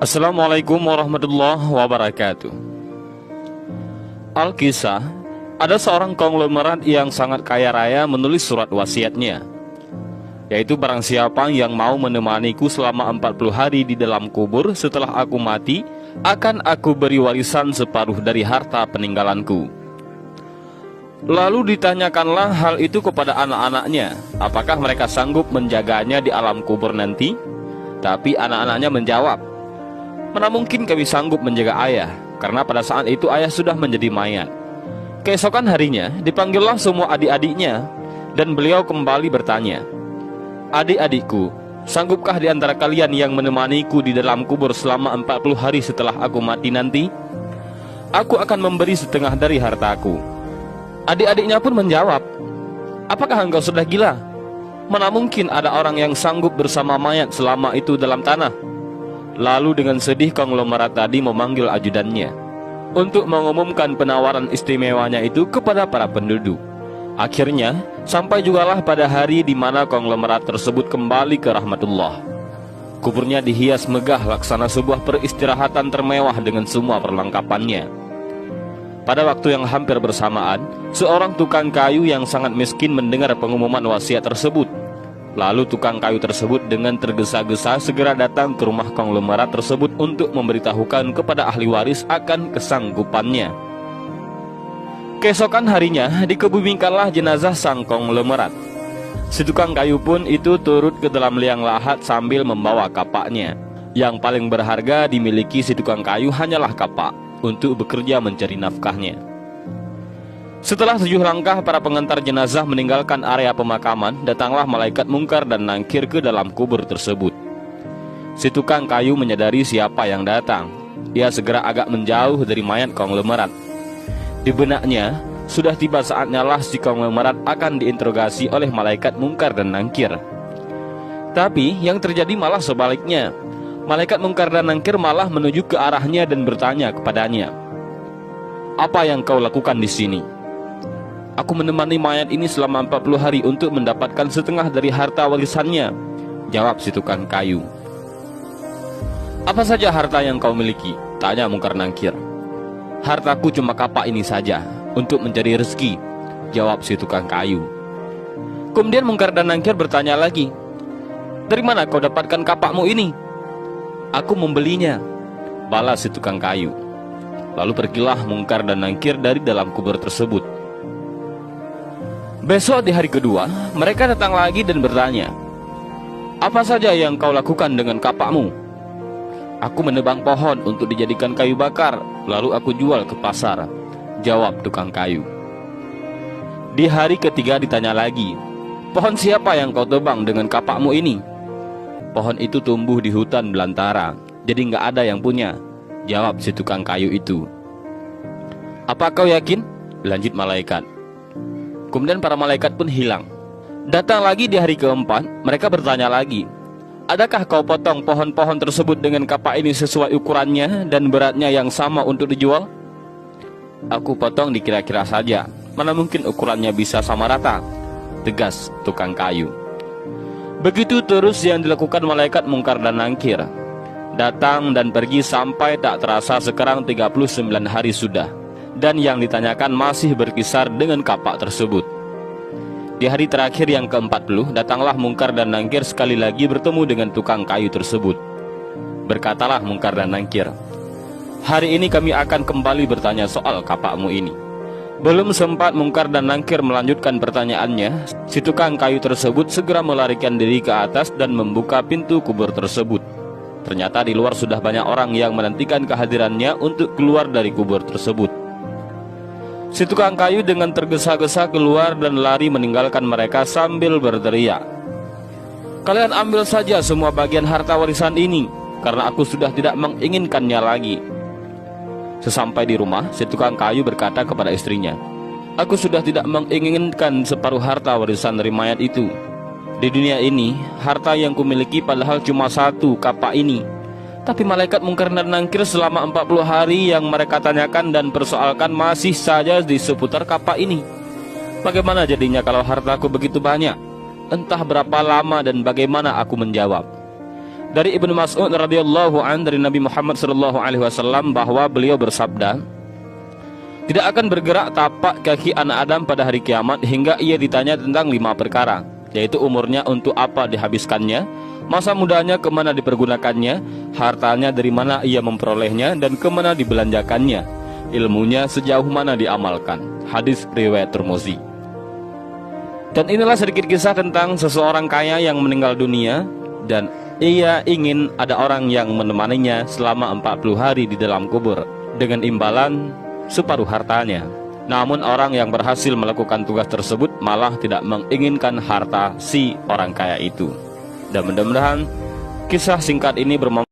Assalamualaikum warahmatullahi wabarakatuh. Alkisah, ada seorang konglomerat yang sangat kaya raya menulis surat wasiatnya, yaitu barang siapa yang mau menemaniku selama 40 hari di dalam kubur setelah aku mati, akan aku beri warisan separuh dari harta peninggalanku. Lalu ditanyakanlah hal itu kepada anak-anaknya, apakah mereka sanggup menjaganya di alam kubur nanti? Tapi anak-anaknya menjawab, mana mungkin kami sanggup menjaga ayah, karena pada saat itu ayah sudah menjadi mayat. Keesokan harinya dipanggillah semua adik-adiknya, dan beliau kembali bertanya, adik-adikku, sanggupkah di antara kalian yang menemaniku di dalam kubur selama 40 hari setelah aku mati nanti? Aku akan memberi setengah dari hartaku. Adik-adiknya pun menjawab, apakah engkau sudah gila? Mana mungkin ada orang yang sanggup bersama mayat selama itu dalam tanah? Lalu dengan sedih konglomerat tadi memanggil ajudannya untuk mengumumkan penawaran istimewanya itu kepada para penduduk. Akhirnya sampai jugalah pada hari di mana konglomerat tersebut kembali ke rahmatullah. Kuburnya dihias megah laksana sebuah peristirahatan termewah dengan semua perlengkapannya. Pada waktu yang hampir bersamaan, seorang tukang kayu yang sangat miskin mendengar pengumuman wasiat tersebut. Lalu tukang kayu tersebut dengan tergesa-gesa segera datang ke rumah konglomerat tersebut untuk memberitahukan kepada ahli waris akan kesanggupannya. Keesokan harinya dikebumikanlah jenazah sang konglomerat. Si tukang kayu pun itu turut ke dalam liang lahat sambil membawa kapaknya. Yang paling berharga dimiliki si tukang kayu hanyalah kapak untuk bekerja mencari nafkahnya. Setelah 7 langkah para pengantar jenazah meninggalkan area pemakaman, datanglah malaikat mungkar dan nangkir ke dalam kubur tersebut. Si tukang kayu menyadari siapa yang datang. Ia segera agak menjauh dari mayat konglomerat. Di benaknya, sudah tiba saatnya lah si konglomerat akan diinterogasi oleh malaikat mungkar dan nangkir. Tapi yang terjadi malah sebaliknya. Malaikat mungkar dan nangkir malah menuju ke arahnya dan bertanya kepadanya, apa yang kau lakukan di sini? Aku menemani mayat ini selama 40 hari untuk mendapatkan setengah dari harta warisannya, jawab si tukang kayu. Apa saja harta yang kau miliki? Tanya mungkar nangkir. Hartaku cuma kapak ini saja, untuk mencari rezeki, jawab si tukang kayu. Kemudian mungkar dan nangkir bertanya lagi, dari mana kau dapatkan kapakmu ini? Aku membelinya, balas si tukang kayu. Lalu pergilah mungkar dan nangkir dari dalam kubur tersebut. Besok di hari kedua, mereka datang lagi dan bertanya, apa saja yang kau lakukan dengan kapakmu? Aku menebang pohon untuk dijadikan kayu bakar, lalu aku jual ke pasar, jawab tukang kayu. Di hari ketiga ditanya lagi, pohon siapa yang kau tebang dengan kapakmu ini? Pohon itu tumbuh di hutan belantara, jadi nggak ada yang punya, jawab si tukang kayu itu. Apa kau yakin? Lanjut malaikat. Kemudian para malaikat pun hilang. Datang lagi di hari keempat, mereka bertanya lagi, adakah kau potong pohon-pohon tersebut dengan kapak ini sesuai ukurannya dan beratnya yang sama untuk dijual? Aku potong dikira-kira saja, mana mungkin ukurannya bisa sama rata, tegas tukang kayu. Begitu terus yang dilakukan malaikat mungkar dan nangkir. Datang dan pergi sampai tak terasa sekarang 39 hari sudah. Dan yang ditanyakan masih berkisar dengan kapak tersebut. Di hari terakhir yang ke-40, datanglah mungkar dan nangkir sekali lagi bertemu dengan tukang kayu tersebut. Berkatalah mungkar dan nangkir, hari ini kami akan kembali bertanya soal kapakmu ini. Belum sempat mungkar dan nangkir melanjutkan pertanyaannya, si tukang kayu tersebut segera melarikan diri ke atas dan membuka pintu kubur tersebut. Ternyata di luar sudah banyak orang yang menantikan kehadirannya untuk keluar dari kubur tersebut. Si tukang kayu dengan tergesa-gesa keluar dan lari meninggalkan mereka sambil berteriak, kalian ambil saja semua bagian harta warisan ini, karena aku sudah tidak menginginkannya lagi. Sesampai di rumah, si tukang kayu berkata kepada istrinya, aku sudah tidak menginginkan separuh harta warisan dari mayat itu. Di dunia ini, harta yang kumiliki padahal cuma satu, kapak ini. Tapi malaikat mungkar dan nangkir selama 40 hari yang mereka tanyakan dan persoalkan masih saja di seputar kapak ini. Bagaimana jadinya kalau hartaku begitu banyak? Entah berapa lama dan bagaimana aku menjawab. Dari Ibnu Mas'ud radhiyallahu an dari Nabi Muhammad sallallahu alaihi wasallam bahwa beliau bersabda, tidak akan bergerak tapak kaki anak Adam pada hari kiamat hingga ia ditanya tentang 5 perkara, yaitu umurnya untuk apa dihabiskannya, masa mudanya kemana dipergunakannya, hartanya dari mana ia memperolehnya dan kemana dibelanjakannya, ilmunya sejauh mana diamalkan. Hadis riwayat Tirmizi. Dan inilah sedikit kisah tentang seseorang kaya yang meninggal dunia dan ia ingin ada orang yang menemaninya selama 40 hari di dalam kubur dengan imbalan separuh hartanya. Namun orang yang berhasil melakukan tugas tersebut malah tidak menginginkan harta si orang kaya itu. Dan mudah-mudahan kisah singkat ini bermanfaat